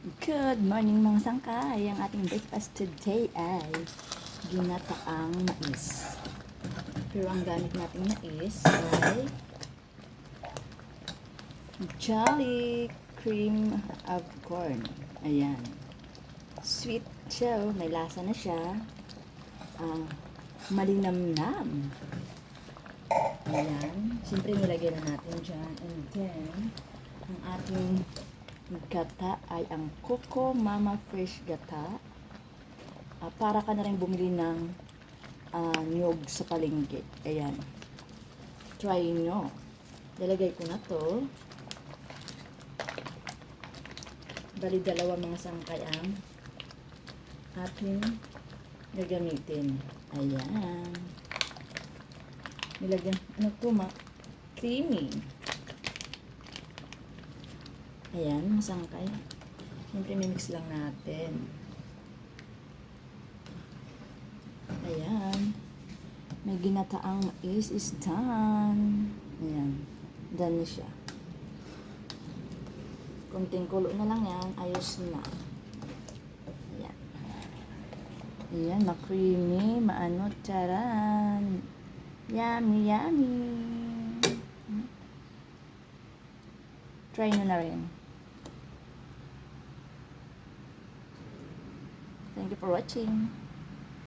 Good morning mga sangkay. Ang ating breakfast today ay ginataang mais. Pero ang gamit nating mais ay Jolly Cream of Corn. Ayan. Sweet siya. May lasa na siya. Malinamnam. Ayan. Siyempre nilagyan na natin dyan. And then, ang ating gata ay ang Coco Mama Fresh Gata. Para ka na rin bumili ng niyog sa palengke. Ayan. Try nyo. Lalagay ko na to. Bali dalawa mga sangkay ang ating gagamitin. Ayan. Nilagyan, ano to creamy. Ayan, mga sangkay. Siyempre, mimix lang natin. Ayan. May ginataang mais is done. Ayan. Done na siya. Kunting kulo na lang yan. Ayos na. Ayan. Ayan, ma-creamy, maano, charan. Yummy, yummy. Try nyo na rin. Thank you for watching.